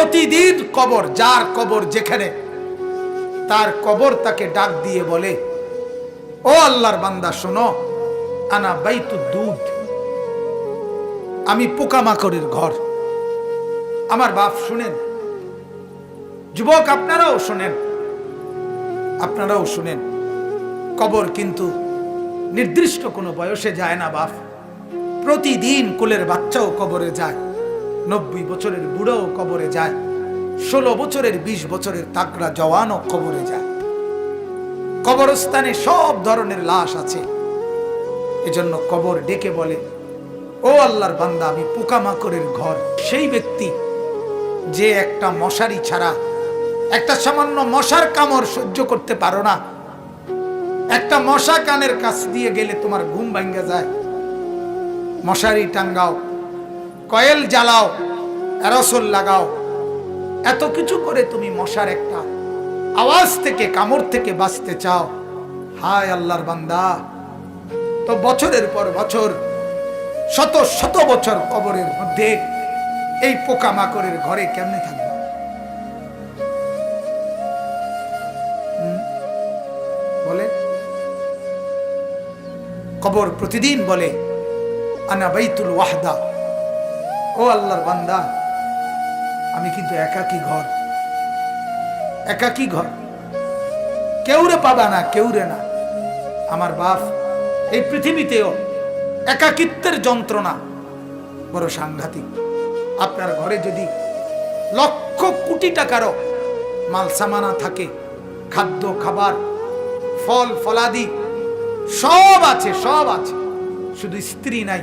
প্রতিদিন কবর, যার কবর যেখানে, তার কবর তাকে ডাক দিয়ে বলে, ও আল্লাহর বান্দা শোনো, আনা বাইতুদ দুদ, আমি পোকামাকড়ের ঘর। আমার বাপ শুনেন, যুবক আপনারাও শুনেন, আপনারাও শুনেন, কবর কিন্তু নির্দিষ্ট কোনো বয়সে যায় না বাপ। প্রতিদিন কোলের বাচ্চাও কবরে যায়, 90 বছরের বুড়োও কবরে যায়, 16 বছরের 20 বছরের তাকড়া জওয়ানও কবরে যায়। কবরস্থানে সব ধরনের লাশ আছে। এজন্য কবর ডেকে বলে, ও আল্লাহর বান্দা, আমি পোকামাকড়ের ঘর। সেই ব্যক্তি যে একটা মশারি ছাড়া, একটা সামান্য মশার কামড় সহ্য করতে পারো না, একটা মশা কানের কাছ দিয়ে গেলে তোমার ঘুম ভাঙ্গা যায়, মশারি টাঙ্গাও, কয়েল জ্বালাও, অ্যারোসল লাগাও, এত কিছু করে তুমি মশার একটা আওয়াজ থেকে, কামড় থেকে বাঁচতে চাও। হায় আল্লাহর বান্দা, তো বছরের পর বছর, শত শত বছর কবরের মধ্যে এই পোকামাকড়ের ঘরে কেমনে থাকবে? বলে কবর প্রতিদিন বলে, আনা বাইতুল ওয়াহদা, ও আল্লাহর বান্দা, আমি কিন্তু একাকী ঘর, একাকী ঘর, কেউরে পাবা না, কেউরে না। আমার বাপ, এই পৃথিবীতেও একাকিত্বের যন্ত্রণা বড় সাংঘাতিক। আপনার ঘরে যদি লক্ষ কোটি টাকারও মাল সামানা থাকে, খাদ্য খাবার, ফল ফলাদি সব আছে, সব আছে, শুধু স্ত্রী নাই,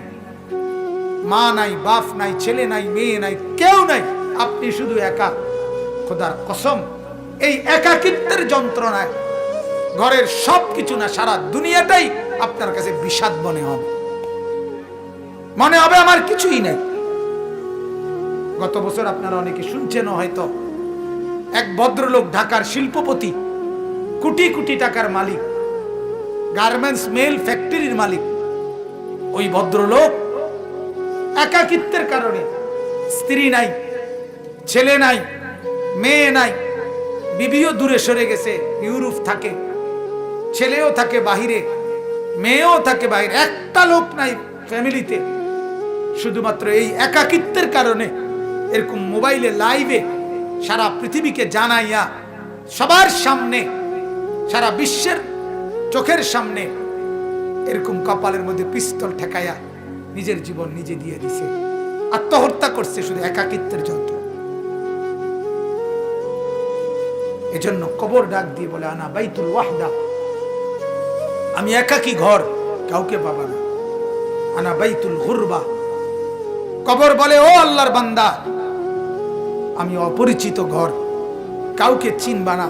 মা নাই, বাপ নাই, ছেলে নাই, মেয়ে নাই, কেউ নাই, আপনি শুধু একা। খোদার কসম, এই একাকিত্বের যন্ত্রণায় ঘরের সব কিছু না, সারা দুনিয়াটাই আপনার কাছে বিষাদ মনে হবে, মনে হবে আমার কিছুই নাই। গত বছর আপনারা অনেকে শুনছেন হয়তো, এক ভদ্রলোক, ঢাকার শিল্পপতি, কোটি কোটি টাকার মালিক, গার্মেন্টস মেল ফ্যাক্টরির মালিক, ওই ভদ্রলোক একাকিত্বের কারণে, স্ত্রী নাই, ছেলে নাই, মেয়ে নাই, বিবিও দূরে সরে গেছে, ইউরোপ থাকে, ছেলেও থাকে বাহিরে, মেয়েও থাকে বাহিরে, একটা লোক নাই ফ্যামিলিতে। শুধুমাত্র এই একাকিত্বের কারণে এরকম মোবাইলে লাইভে সারা পৃথিবীকে জানাইয়া, সবার সামনে, সারা বিশ্বের চোখের সামনে এরকম কপালের মধ্যে পিস্তল ঠেকাইয়া নিজের জীবন নিজে দিয়ে দিছে, আত্মহত্যা করছে শুধু একাকিত্বের যন্ত্র। এজন্য কবর ডাক দিয়ে বলে, আনা বাইতুল ওয়াহদা, আমি একাকী ঘর, কাউকে পাবা না। আনা বাইতুল গুরবা, কবর বলে, ও আল্লাহর বান্দা, আমি অপরিচিত ঘর, কাউকে চিনবা না,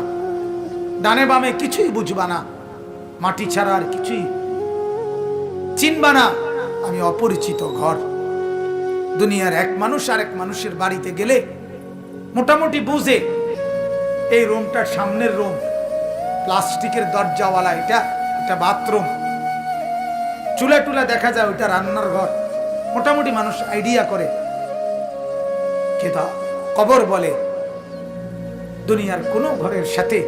ডানে বামে কিছুই বুঝবা না, মাটি ছাড়া আর কিছুই চিনবা না, আমি অপরিচিত ঘর। দুনিয়ার এক মানুষ আর এক মানুষের বাড়িতে গেলে মোটামুটি বুঝে, এই রুমটার সামনের রুম, প্লাস্টিকের দরজাওয়ালা, এটা একটা বাথরুম, চুলা টুলা দেখা যায়, ওইটা রান্নার ঘর, মোটামুটি মানুষ আইডিয়া করে। কিন্তু কবর বলে, দুনিয়ার কোনো ঘরের সাথে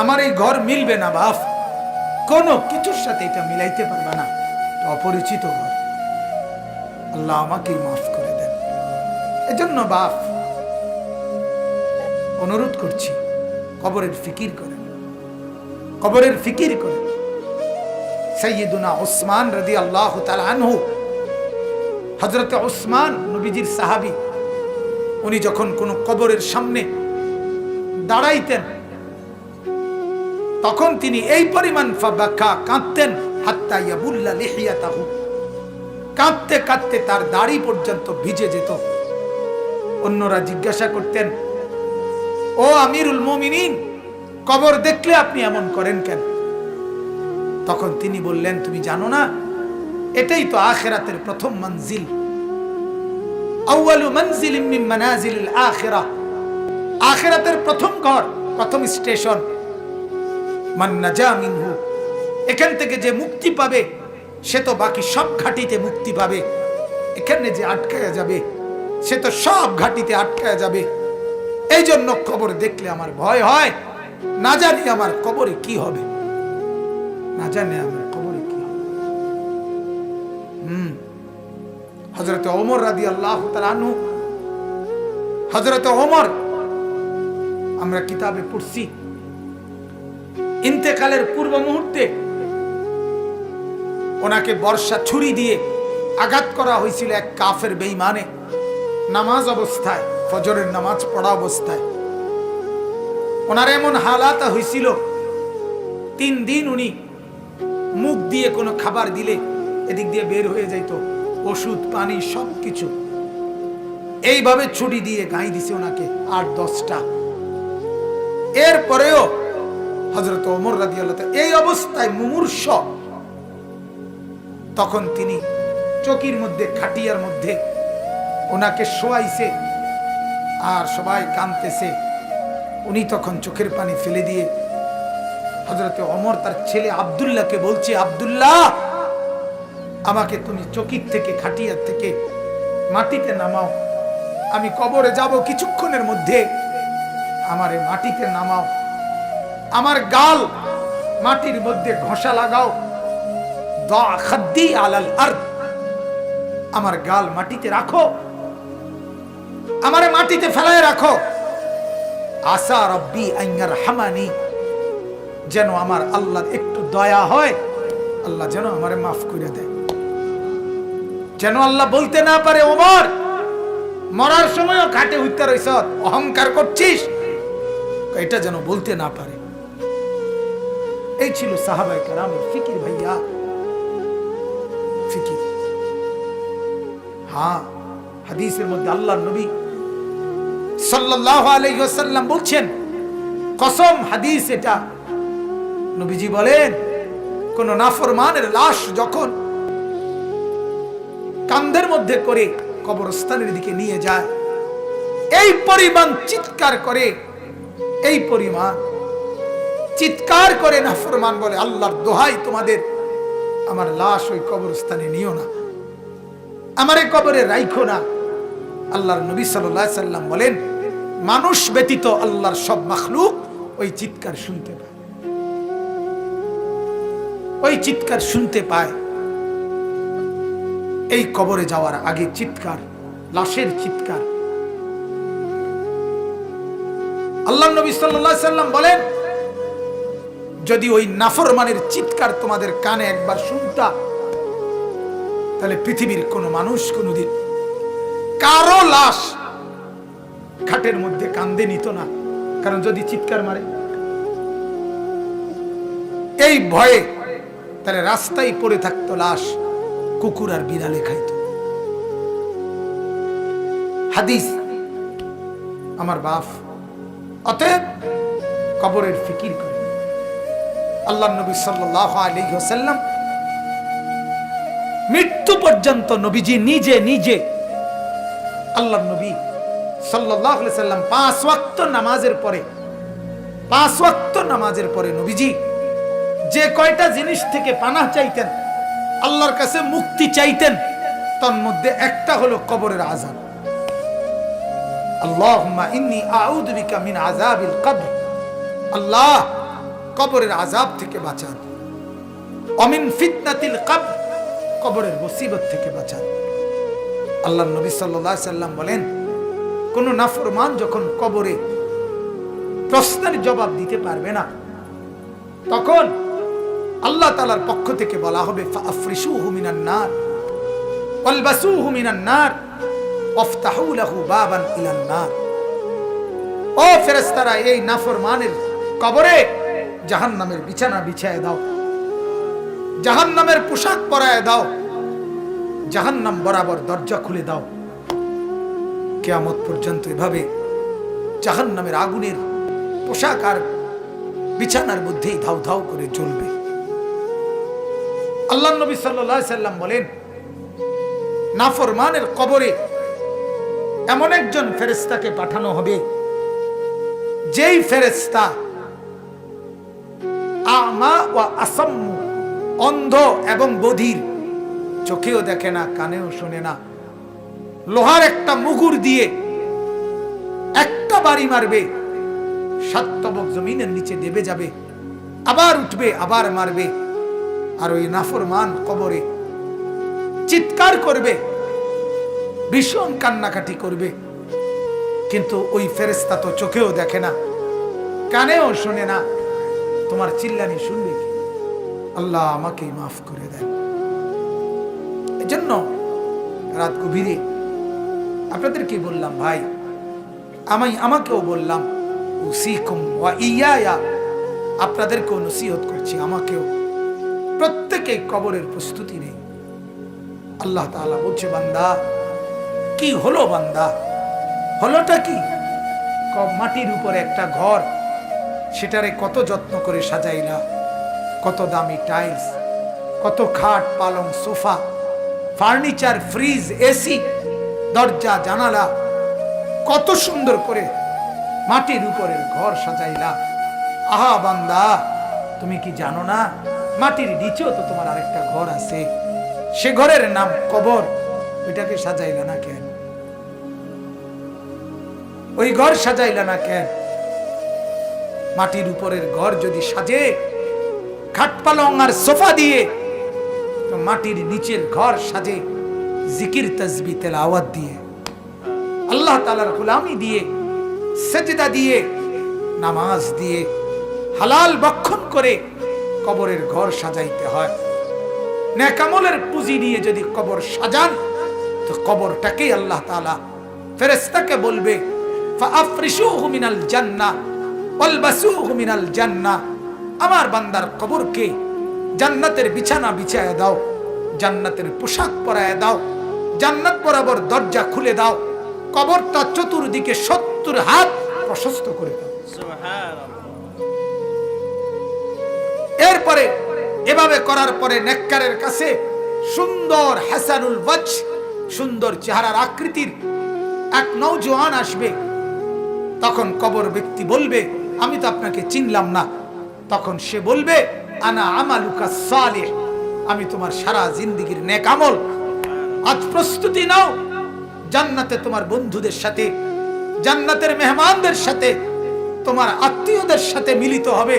আমার এই ঘর মিলবে না বাপ, কোনো কিছুর সাথে এটা মিলাইতে পারবে না, অপরিচিত ঘর। আল্লাহ আমাকেই মাফ করে দেন। এজন্য বাপ, অনুরোধ করছি, কবরের ফিকির করেন, কবরের ফিকির করেন। সাইয়্যিদুনা উসমান রাদিয়াল্লাহু তাআলা আনহু, হযরত উসমান নবীজির সাহাবী, উনি যখন কোন কবরের সামনে দাঁড়াইতেন, তখন তিনি এই পরিমাণ ফাবাকা, কাঁদতেন, হাত্তা ইয়াবুল্লা লিহিয়াতাহু, কাঁদতে কাঁদতে তার দাড়ি পর্যন্ত ভিজে যেত। অন্যরা জিজ্ঞাসা করতেন, ও আমিরুল মুমিনিন, কবর দেখলে আপনি এমন করেন কেন? তখন তিনি বললেন, তুমি জানো না, এটাই তো আখিরাতের প্রথম মঞ্জিল, আউয়ালু মানজিলিম মিন মানাজিলিল আখিরাহ, আখিরাতের প্রথম ঘর, প্রথম স্টেশন। মান নাজা মিনহু, এখান থেকে যে মুক্তি পাবে সে তো বাকি সব ঘাটিতে মুক্তি পাবে, এখানে যে আটকায়া যাবে সে তো সব ঘাটিতে আটকায়া যাবে। এই জন্য কবর দেখলে আমার ভয় হয়, না জানি আমার কবরে কি হবে, না জানি আমার কবরে কি হবে। হযরত ওমর রাদিয়াল্লাহু তাআলা আনহু, হযরত ওমর আমরা কিতাবে পড়ছি, ইন্তেকালের পূর্ব মুহূর্তে ওনাকে বর্ষা ছুরি দিয়ে আঘাত করা হয়েছিল এক কাফের বেঈমানে, নামাজ অবস্থায়, ফজরের নামাজ পড়া অবস্থায়। ওনার এমন হালাত হয়েছিল, 3 দিন উনি মুখ দিয়ে কোনো খাবার দিলে এদিক দিয়ে বের হয়ে যাইত, ওষুধ পানি সবকিছু। এইভাবে ছুরি দিয়ে গাই দিছে ওনাকে 8-10টা। এরপরেও হযরত ওমর রাদিয়াল্লাহু তাআলা এই অবস্থায় মুমূর্ষ, তখন তিনি চকির মধ্যে, খাটিয়ার মধ্যে ওনাকে শোয়াইছে আর সবাই কাঁদতেছে। উনি তখন চোখের পানি ফেলে দিয়ে হযরত ওমর তার ছেলে আব্দুল্লাহকে বলছে, আব্দুল্লাহ, আমাকে তুমি চকির থেকে, খাটিয়ার থেকে মাটিতে নামাও, আমি কবরে যাব কিছুক্ষণের মধ্যে, আমারে মাটিতে নামাও, আমার গাল মাটির মধ্যে ঘষা লাগাও, দা খাদ্দি আলাল আরদ, আমার গাল মাটিতে রাখো, আমারে মাটিতে ফেলায় রাখো, আসা রব্বি আন ইয়ারহামানি, যেন আমার আল্লাহ একটু দয়া হয়, আল্লাহ যেন আমারে মাফ করে দেয়, যেন আল্লাহ বলতে না পারে, ওমর মরার সময়ও খাটে উঠতে রইছ, অহংকার করছিস, এটা যেন বলতে না পারে। এই ছিল সাহাবায়ে কেরামের ফিকির ভাইয়া, ফিকির। হ্যাঁ, হাদিসের মধ্যে আল্লাহর নবী সাল্লাল্লাহু আলাইহি ওয়াসাল্লাম বলছেন, কসম, হাদিস এটা, নবীজি বলেন, কোন নাফরমানের লাশ যখন কাঁধের মধ্যে করে কবরস্থানের দিকে নিয়ে যায়, এই পরিমাণ চিৎকার করে, এই পরিমাণ চিৎকার করে নাফরমান বলে, আল্লাহর দোহাই তোমাদের, আমার লাশ ওই কবরস্থানে নিও না, আমারে কবরে রাইখো না। আল্লাহর নবী সাল্লাল্লাহু আলাইহি সাল্লাম বলেন, মানুষ ব্যতীত আল্লাহর সব মাখলুক ওই চিৎকার শুনতে পায়, ওই চিৎকার শুনতে পায়। এই কবরে যাওয়ার আগে চিৎকার, লাশের চিৎকার। আল্লাহর নবী সাল্লাল্লাহু আলাইহি সাল্লাম বলেন, যদি ওই নাফরমানের চিৎকার তোমাদের কানে একবার শুনতা, তাহলে পৃথিবীর কোন মানুষ কোনদিন কারো লাশ খাটের মধ্যে কান্দে নিত না, কারণ যদি চিৎকার মারে এই ভয়ে, তাহলে রাস্তায় পড়ে থাকতো লাশ, কুকুর আর বিড়ালে খাইত। হাদিস আমার বাপ। অতএব কবরের ফিকির করে। আল্লাহর নবী সাল্লাল্লাহু আলাইহি ওয়াসাল্লাম মৃত্যু পর্যন্ত নবীজি নিজে নিজে, আল্লাহর নবী সাল্লাল্লাহু আলাইহি ওয়াসাল্লাম 5 ওয়াক্ত নামাজের পরে নবীজি যে কয়টা জিনিস থেকে পানাহ চাইতেন, আল্লাহর কাছে মুক্তি চাইতেন, তার মধ্যে একটা হলো কবরের আযাব। আল্লাহুম্মা ইন্নী আউযু বিকা মিন আযাবিল কবর, আল্লাহ কবরের আযাব থেকে বাঁচান, অমিন ফিতনাতিল কবর, কবরের মুসিবত থেকে বাঁচান। আল্লাহর নবী সাল্লাল্লাহু আলাইহি সাল্লাম বলেন, কোন নাফরমান যখন কবরে প্রশ্নের জবাব দিতে পারবে না, তখন আল্লাহ তাআলার পক্ষ থেকে বলা হবে, ফাআফরিশুহু মিনান নার ওয়ালবাসুহু মিনান নার ওয়াফতাহু লাহু বাবান ইলান নার। ও ফেরেশতারা, এই নাফরমানের কবরে জাহান্নামের বিছানা বিছায় দাও, জাহান্নামের পোশাক পরায় দাও, জাহান্নাম বরাবর দরজা খুলে দাও। কিয়ামত পর্যন্ত এভাবে জাহান্নামের আগুনের পোশাক আর বিছানার মধ্যেই ধাউ ধাউ করে জ্বলবে। আল্লাহর নবী সাল্লাল্লাহু আলাইহি সাল্লাম বলেন, নাফরমানের কবরে এমন একজন ফেরেশতাকে পাঠানো হবে, যেই ফেরেশতা আমা ওয়া আসাম্মু, অন্ধ এবং বধির, চোখেও দেখে না, কানেও শোনে না, লোহার একটা মুগুর দিয়ে একটা বাড়ি মারবে, 7 তবক জমিনের নিচে দেবে যাবে, আবার উঠবে, আবার মারবে। আর ওই নাফরমান কবরে চিৎকার করবে, ভীষণ কান্নাকাটি করবে, কিন্তু ওই ফেরেশতা তো চোখেও দেখে না, কানেও শোনে না, তোমার চিল্লানি শুনবে কি? আল্লাহ আমাকে মাফ করে দেন। এজন্য রাত গভীরে আপনাদেরকে বললাম ভাই, আমাকেও বললাম, উসিকুম ওয়া ইয়া, আপনাদেরকেও নসিহত করছি, আমাকেও। প্রত্যেকে কবরের প্রস্তুতি নেই। আল্লাহ তাআলা বলছে, বান্দা কি হলো? বান্দা হলোটা কি? মাটির উপরে একটা ঘর, সেটারে কত যত্ন করে সাজাইলা, কত দামি টাইলস, কত খাট পালং সোফা, ফার্নিচার, ফ্রিজ, এসি, দরজা জানালা, কত সুন্দর করে মাটির উপরের ঘর সাজাইলা। আহা বান্দা, তুমি কি জানো না মাটির নিচেও তো তোমার আরেকটা ঘর আছে, সে ঘরের নাম কবর। ওইটাকে সাজাইলা না কেন? ওই ঘর সাজাইলা না কেন? মাটির উপরের ঘর যদি সাজে খাট পালং আর সোফা দিয়ে, তো মাটির নিচের ঘর সাজে জিকির তাসবিহ তেলাওয়াত দিয়ে, আল্লাহ তাআলার গোলামি দিয়ে, সেজদা দিয়ে, নামাজ দিয়ে, হালাল ভক্ষণ করে কবরের ঘর সাজাইতে হয়। নেক আমলের পুঁজি নিয়ে যদি কবর সাজান, তো কবরটাকেই আল্লাহ তাআলা ফেরেশতাকে বলবে, ফাআফরিশুহু মিনাল জান্নাহ ওয়ালবাসুহু মিনাল জান্নাহ, আমার বান্দার কবরকে জান্নাতের বিছানা বিছায়া দাও, জান্নাতের পোশাক পরায়া দাও, জান্নাত বরাবর দরজা খুলে দাও, কবরটা চতুর্দিকে 70 হাত প্রশস্ত করে দাও। এরপরে এভাবে করার পরে নেককারের কাছে সুন্দর হাসানুল ওয়াজ, সুন্দর চেহারার আকৃতির এক নওজোয়ান আসবে। তখন কবর ব্যক্তি বলবে, আমি তো আপনাকে চিনলাম না। তখন সে বলবে, আনা আমালুকা সালিহ, আমি তোমার সারা জিন্দেগীর নেক আমল। আজ প্রস্তুতি নাও, জান্নাতে তোমার বন্ধুদের সাথে, জান্নাতের মেহমানদের সাথে, তোমার আত্মীয়দের সাথে মিলিত হবে।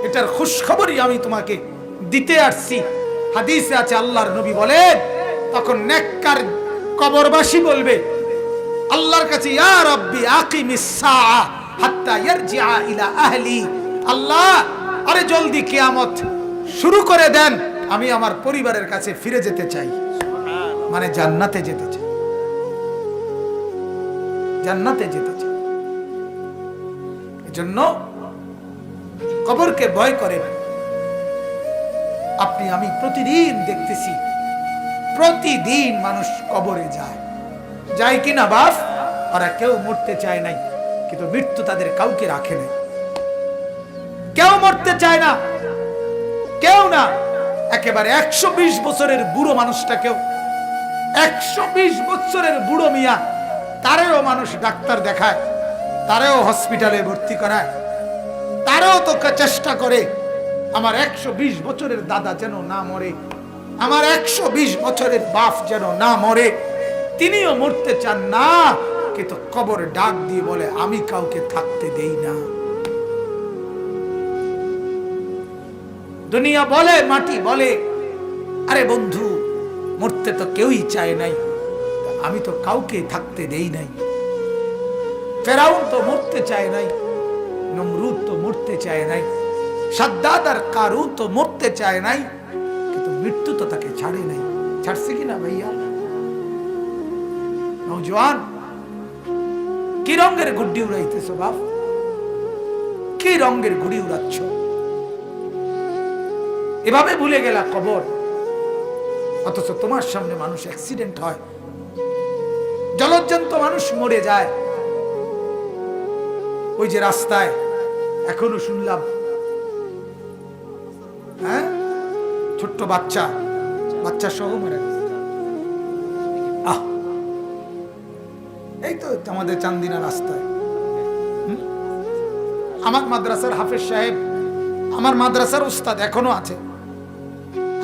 এটার খুশখবরই আমি তোমাকে দিতে আসছি। হাদিসে আছে, আল্লাহর নবী বলেন, তখন নেককার কবরবাসী বলবে আল্লাহর কাছে, ইয়া রাব্বি আকিমিস সাআ হাত্তা ইয়ারজিআ ইলা আহলি, আল্লাহ আরে জলদি কিয়ামত শুরু করে দেন, আমি আমার পরিবারের কাছে ফিরে যেতে চাই। মানে জান্নাতে যেতে চাই, জান্নাতে যেতে চাই। এজন্য কবরকে ভয় করেন। আপনি আমি প্রতিদিন দেখতেছি, প্রতিদিন মানুষ কবরে যায়, যায় কিনা বাপ? ওরা কেউ মরতে চায় নাই, কিন্তু মৃত্যু তাদের কাউকে রাখে নাই। কেউ মরতে চায় না, কেউ না। একেবারে 120 বছরের বুড়ো মানুষটাকেও, 120 বছরের বুড়ো মিয়া, তারেও মানুষ ডাক্তার দেখায়, তারেও হসপিটালে ভর্তি করায়, তারেও তো চেষ্টা করে আমার 120 বছরের দাদা যেন না মরে, আমার 120 বছরের বাপ যেন না মরে। তিনিও মরতে চান না, কিন্তু কবর ডাক দিয়ে বলে, আমি কাউকে থাকতে দেই না। দুনিয়া বলে, মাটি বলে, আরে বন্ধু মরতে তো কেউই চায় নাই, আমি তো কাউকে থাকতে দেই নাই। ফেরাউন তো মরতে চায় নাই, নমরুদ তো মরতে চায় নাই, সাদ্দাদ আর কারুন তো মরতে চায় নাই, কিন্তু মৃত্যু তো তাকে ছাড়ে নাই। ছাড়ছে কিনা ভাইয়া? নওজোয়ান, কি রঙের গুড্ডি উড়াইতেছো বাপ? কি রঙের ঘুড়ি উড়াচ্ছ? এভাবে ভুলে গেলা কবর। অথচ তোমার সামনে মানুষ অ্যাক্সিডেন্ট হয়, জলজ্জন্ত মানুষ মরে যায়। ওই যে রাস্তায় এখনো শুনলাম, হ্যাঁ, ছোট্ট বাচ্চা সহ মরে গেছে। এই তো আমাদের চান্দিনা রাস্তায়। আমার মাদ্রাসার হাফেজ সাহেব, আমার মাদ্রাসার উস্তাদ এখনো আছে,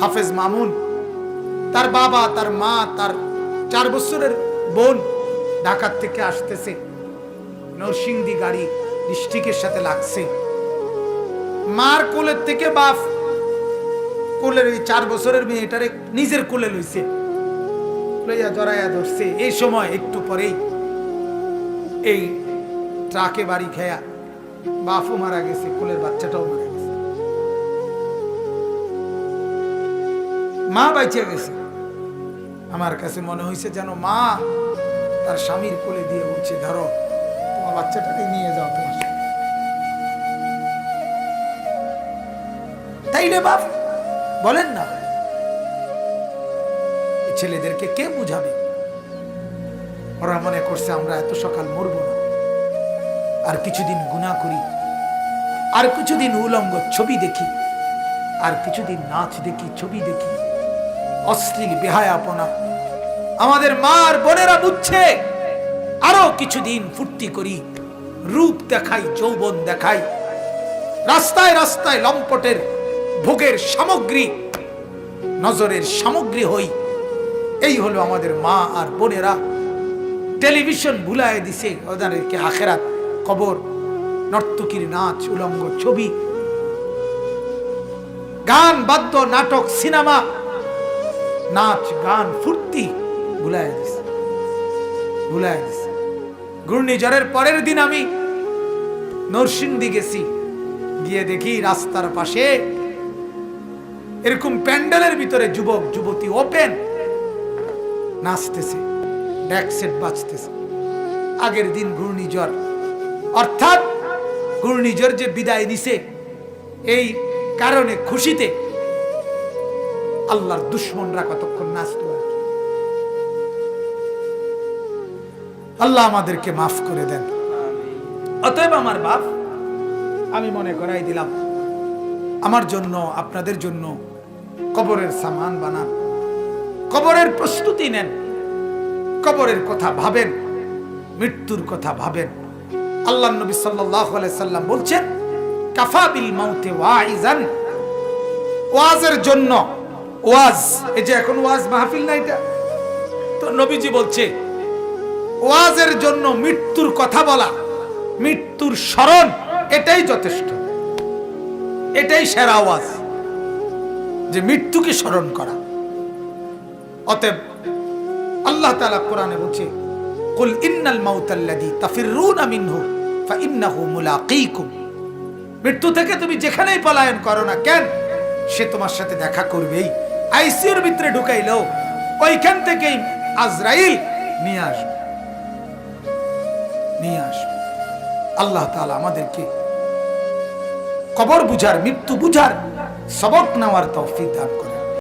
হাফেজ মামুন, তার বাবা, তার মা, তার 4 বছরের বোন ঢাকা থেকে আসতেছে। নরসিংদী গাড়ি ডিস্ট্রিক্টের সাথে লাগছে। মার কোলের থেকে বাপ কোলের ওই 4 বছরের মেয়েটারে নিজের কোলে লইছে, লইয়া জড়াইয়া ধরছে। এই সময় একটু পরেই এই ট্রাকে বাড়ি খেয়া বাপও মারা গেছে, কোলের বাচ্চাটাও মারা গেছে। মা বাইচে গেছে। আমার কাছে মনে হয়েছে যেন মা তার স্বামীর কোলে দিয়ে বলছে, ধরো তোমার বাচ্চাটাকে নিয়ে যাও তোমার সাথে। তাই রে বাপ, বলেন না, ছেলেদেরকে কে বুঝাবে? ওরা মনে করছে আমরা এত সকাল মরব না, আর কিছুদিন গুনাহ করি, আর কিছুদিন উলঙ্গ ছবি দেখি, আর কিছুদিন নাচ দেখি, ছবি দেখি, অশ্লীল বেহায়াপনা। আমাদের মা আর বোনেরা বুঝছে আরো কিছুদিন ফুর্তি করি, রূপ দেখাই, যৌবন দেখাই, রাস্তায় রাস্তায় লম্পটের ভোগের সামগ্রী, নজরের সামগ্রী হই। এই হলো আমাদের মা আর বোনেরা। টেলিভিশন ভুলায় দিছে ওদেরকে আখেরাত, কবর, নর্তকীর নাচ, উলঙ্গ ছবি, গান, বাদ্য, নাটক, সিনেমা, নাচ, গান, ফুর্তি ভুলায় দিছে, ভুলায় দিছে। ঘূর্ণিঝড়ের পরের দিন আমি নরসিংদী গেছি, গিয়ে দেখি রাস্তার পাশে এরকম প্যান্ডেলের ভিতরে যুবক যুবতী ওপেন নাচতেছে, ডেক সেট বাজতেছে। আগের দিন ঘূর্ণিঝড়, অর্থাৎ ঘূর্ণিঝড় যে বিদায় নিছে এই কারণে খুশিতে আল্লাহর দুশমনরা কতক্ষণ নাচত। আল্লাহ আমাদেরকে মাফ করে দেন। অতএব আমার বাপ, আমি মনে করাই দিলাম, আমার জন্য আপনাদের জন্য কবরের সামান বানান, কবরের প্রস্তুতি নেন, কবরের কথা ভাবেন, মৃত্যুর কথা ভাবেন। আল্লাহ নবী সাল্লাল্লাহু আলাইহি সাল্লাম বলছেন, কাফা বিল মাউতে ওয়াইজান, ওয়াজের জন্য, ওয়াজ, এই যে এখন ওয়াজ মাহফিল না, এটা তো নবীজি বলছে ওয়াজের জন্য মৃত্যুর কথা বলা, মৃত্যুর স্মরণ, এটাই যথেষ্ট, এটাই সেরা ওয়াজ, যে মৃত্যুকে স্মরণ করা। অতএব আল্লাহ তাআলা কোরআনে বলছে, কুল ইন্নাল মাউতাল্লাযী তাফিররুনা মিনহু ফাইন্নাহু মুলাকীকুম, মৃত্যু থেকে তুমি যেখানেই পলায়ন করো না কেন, সে তোমার সাথে দেখা করবেই। আইসিইউর ভিতরে ঢুকাইলো ওইখান থেকেই আজরাইল নিয়ে আসবে, নিয়ে আসবে। আল্লাহ তাআলা আমাদেরকে কবর বুঝার, মৃত্যু বুঝার, সবক নেওয়ার তৌফিক দান করেন।